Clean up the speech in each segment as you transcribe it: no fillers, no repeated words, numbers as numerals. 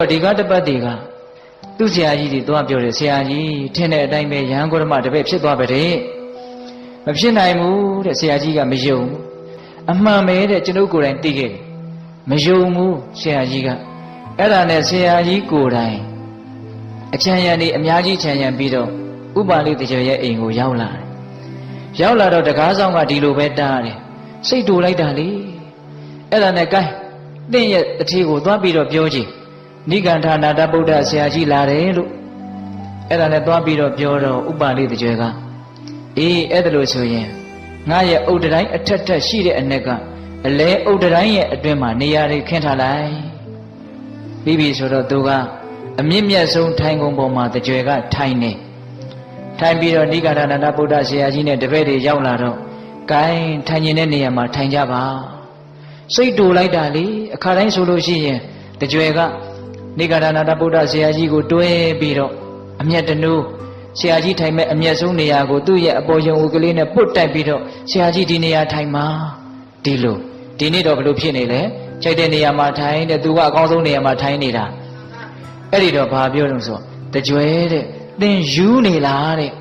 ဒီကတပတ်တွေကသူ့ဆရာကြီးတွေသွားပြောတယ်ဆရာကြီးထင်တဲ့အတိုင်းပဲရဟန်းဂေါရမတပည့်ဖြစ်သွားပါတဲ့မဖြစ်နိုင်ဘူးတဲ့ဆရာကြီးကမယုံဘူးအမှန်ပဲတဲ့ကျွန်ုပ်ကိုယ်တိုင်သိခဲ့တယ်မယုံဘူးဆရာကြီးကအဲ့ဒါနဲ့ဆရာကြီးကိုယ်တိုင်အချမ်းရံနေအများကြီးချမ်းရံပြီးတော့ဥပါလိတကျော်ရဲ့အိမ်ကိုရောက်လာတယ်ရောက်လာတော့တကားဆောင်ကဒီလိုပဲတားတယ်စိတ်တူလိုက်တာလေအဲ့ဒါနဲ့ကိုင်းတင့်ရဲ့အထီးကိုသွားပြီးတော့ပြောကြည့်နိဂန္ဓနာတဗုဒ္ဓဆရာကြီးလာတယ်လို့အဲ့ဒါနဲ့သွားပြီးတော့ပြောတော့ဥပါလိတကျွဲကအေးအဲ့ဒါလို့ဆိုရင်ငါရဲ့ဥဒ္ဒတိုင်းအထက်ထက်ရှိတဲ့အ내ကအလဲဥဒ္ဒတိုင်းရဲ့အတွင်းမှာနေရာတွေခင်းထားလိုက်ပြီးပြီဆိုတော့သူကအမြင့်မြတ်ဆုံးထိုင်ကုန်ပေါ်မှာတကျွဲကထိုင်နေထိုင်ပြီးတော့နိဂန္ဓနာတဗုဒ္ဓဆရာကြီးနဲ့တပည့်တွေရောက်လာတော့ဂိုင်းထိုင်နေတဲ့နေရာမှာထိုင်ကြပါစိတ်တူလိုက်တာလေအခါတိုင်းဆိုလို့ရှိရင်တကျွဲကနိဂန္ဓနာတဗုဒ္ဓဆရာကြီးကိုတွဲပြီးတော့အမျက်တနူးဆရာကြီးထိုင်မဲ့အမျက်ဆုံးနေရာကိုသူ့ရဲ့အပေါ်ယုံဦးကလေးနဲ့ပုတ်တိုက်ပြီးတော့ဆရာကြီးဒီနေရာထိုင်မှာဒီလိုဒီနေ့တော့ဘလို့ဖြစ်နေလဲခြိုက်တဲ့နေရာမှာထိုင်တဲ့သူကအကောင်းဆုံးနေရာမှာထိုင်နေတာအဲ့ဒီတော့ဘာပြောလို့ဆိုတကြွယ်တဲ့သင်ယူနေလားတဲ့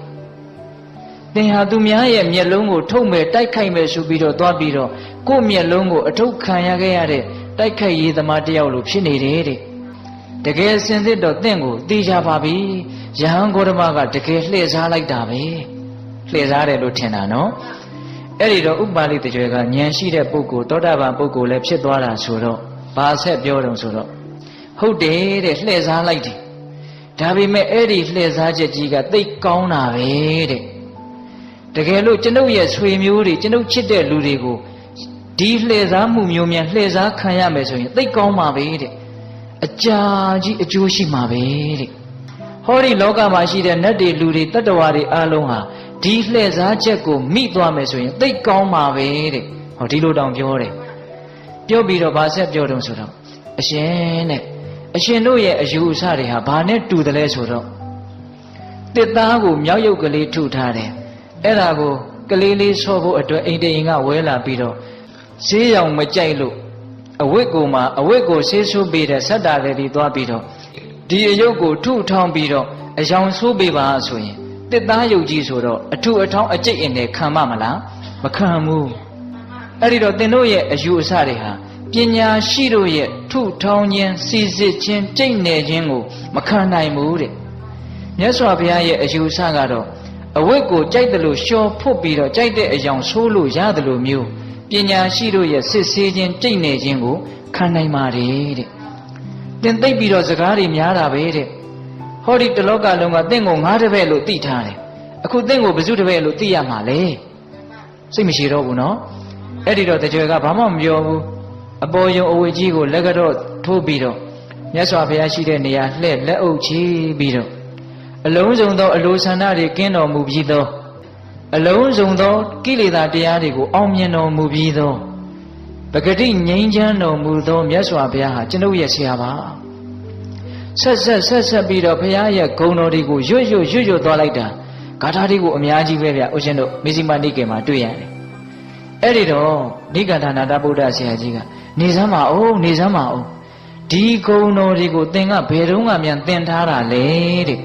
သင်ဟာသူများရဲ့မျက်လုံးကိုထုတ်မဲ့တိုက်ခိုက်မဲ့ဆိုပြီးတော့သွားပြီးတော့ကိုယ့်မျက်လုံးကိုအထုတ်ခံရခဲ့ရတဲ့တိုက်ခိုက်ရေးသမားတယောက်လိုဖြစ်နေတယ်တဲ့တကယ်စင်စစ်တော့သင်ကိုသိကြပါပြီယဟန်ဂေါရမကတကယ်လှည့်စားလိုက်တာပဲလှည့်စားတယ်လို့ထင်တာနော်အဲ့ဒီတော့ဥပါလိတကျွဲကဉာဏ်ရှိတဲ့ပုဂ္ဂိုလ်သောတာပန်ပုဂ္ဂိုလ်လည်းဖြစ်သွားတာဆိုတော့ဘာဆက်ပြောတုံဆိုတော့ဟုတ်တယ်တဲ့လှည့်စားလိုက်တယ်ဒါပေမဲ့အဲ့ဒီလှည့်စားချက်ကြီးကသိကောင်းတာပဲတဲ့တကယ်လို့ကျွန်ုပ်ရဲ့ဆွေမျိုးတွေကျွန်ုပ်ချစ်တဲ့လူတွေကိုဒီလှည့်စားမှုမျိုးများလှည့်စားခံရမယ်ဆိုရင်သိကောင်းပါပဲတဲ့အကြာကြီးအကျိုးရှိမှာပဲတဲ့ဟောဒီလောကမှာရှိတဲ့နတ်တွေလူတွေတတ္တဝါတွေအားလုံးဟာဒီလှည့်စားချက်ကိုမိသွားမယ်ဆိုရင်သိကောင်းပါပဲတဲ့ဟောဒီလိုတောင်ပြောတယ်ပြောပြီးတော့ဗာဆက်ပြောတုံးဆိုတော့အရှင်တဲ့အရှင်တို့ရဲ့အယူအဆတွေဟာဘာနဲ့တူတယ်လဲဆိုတော့တစ်သားကိုမြောက်ရုပ်ကလေးထုထားတယ်အဲ့ဒါကိုကလေးလေးဆော့ဖို့အတွက်အိမ်တအိမ်ကဝဲလာပြီးတော့ဈေးရောင်မကြိုက်လို့အဝတ်ကိုဆေးဆိုးပေးတဲ့ဆက်တာလေးပြီးသွားပြီးတော့ဒီအယုတ်ကိုထုထောင်းပြီးတော့အယောင်ဆိုးပေးပါဆိုရင်တစ်သားယုတ်ကြီးဆိုတော့အထုအထောင်းအကျိတ်အနယ်ခံမလားမခံဘူးအဲ့ဒီတော့သင်တို့ရဲ့အယူအဆတွေဟာပညာရှိတို့ရဲ့ထုထောင်းခြင်းစီစစ်ခြင်းကျိတ်နယ်ခြင်းကိုမခံနိုင်ဘူးတဲ့မြတ်စွာဘုရားရဲ့အယူအဆကတော့အဝတ်ကိုကြိုက်တယ်လို့လျှော်ဖွတ်ပြီးတော့ကြိုက်တဲ့အယောင်ဆိုးလို့ရတယ်လို့မျိုးပညာရှိတို့ရဲ့စစ်ဆေးခြင်းကြိတ်နေခြင်းကိုခံနိုင်ပါတယ်တဲ့သင်သိပြီးတော့စကားတွေများတာပဲတဲ့ဟောဒီတလောကလုံးကသင်ကိုငါးတပည့်လို့သိထားတယ်အခုသင်ကိုဘယ်သူတပည့်လို့သိရမှာလဲစိတ်မရှိတော့ဘူးနော်အဲ့ဒီတော့တကြွယ်ကဘာမှမပြောဘူးအပေါ်ယုံအဝေကြီးကိုလက်ကတော့ထိုးပြီးတော့မြတ်စွာဘုရားရှိတဲ့နေရာလှည့်လက်အုပ်ချီပြီးတော့အလုံးစုံသောအလိုဆန္ဒတွေကင်းတော်မူပြီးသောအလုံးစုံသောကိလေသာတရားတွေကိုအောင်မြင်တော်မူပြီးသောပဂတိငြိမ်းချမ်းတော်မူသောမြတ်စွာဘုရားဟာကျွန်ုပ်ရဲ့ဆရာပါဆက်ပြီးတော့ဘုရားရဲ့ဂုဏ်တော်တွေကိုရွတ်သွားလိုက်တာဂါထာတွေကိုအများကြီးပဲဗျဦးရှင်တို့မေဇိမနိကေမှာတွေ့ရတယ်အဲ့ဒီတော့နိဂန္ဓနာတဗုဒ္ဓဆရာကြီးကနေစမ်းပါအောင်ဒီဂုဏ်တော်တွေကိုသင်ကဘယ်တော့မှမြန်သင်ထားတာလေတဲ့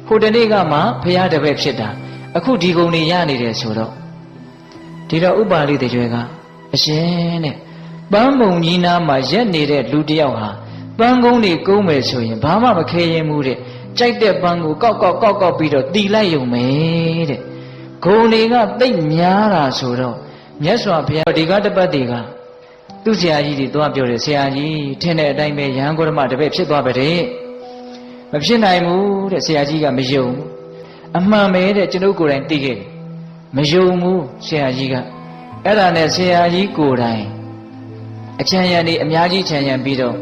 ဟိုတနေ့ကမှဘုရားတပည့်ဖြစ်တာအခုဒီဂုဏ်တွေရနေတယ်ဆိုတော့ဒီတော့ဥပါလိတကျွဲကအရှင်တဲ့ပန်းပုံကြီးနားမှာရက်နေတဲ့လူတယောက်ဟာပန်းကုန်းတွေကုန်းမယ်ဆိုရင်ဘာမှမခဲရင်ဘူးတဲ့ကြိုက်တဲ့ပန်းကိုကောက်ပြီးတော့တီလိုက်ရုံပဲတဲ့ဂုဏ်တွေကသိပ်များတာဆိုတော့မြတ်စွာဘုရားဒီကတပတ်တွေကသူ့ဆရာကြီးတွေသွားပြောတယ်ဆရာကြီးထင်တဲ့အတိုင်းပဲရဟန်းဂေါရမတပည့်ဖြစ်သွားပါတဲ့မဖြစ်နိုင်ဘူးတဲ့ဆရာကြီးကမယုံဘူးအမှန်ပဲတဲ့ကျွန်ုပ်ကိုယ်တိုင်သိခဲ့တယ်မယုံဘူးဆရာကြီးကအဲ့ဒါနဲ့ဆရာကြီးကိုယ်တိုင်အချမ်းရံနေအများကြီးချမ်းရံပြီးတော့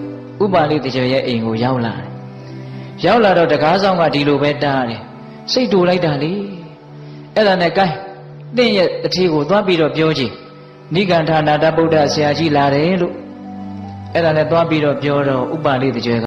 ဥပါလိတကျော်ရဲ့အိမ်ကိုရောက်လာတယ်ရောက်လာတော့တကားဆောင်ကဒီလိုပဲတားတယ်စိတ်တူလိုက်တာလေအဲ့ဒါနဲ့ကိုင်းသင်ရဲ့အထီးကိုသွားပြီးတော့ပြောကြည့်နိဂန္ဓနာတဗုဒ္ဓဆရာကြီးလာတယ်လို့အဲ့ဒါနဲ့သွားပြီးတော့ပြောတော့ဥပါလိတကျော်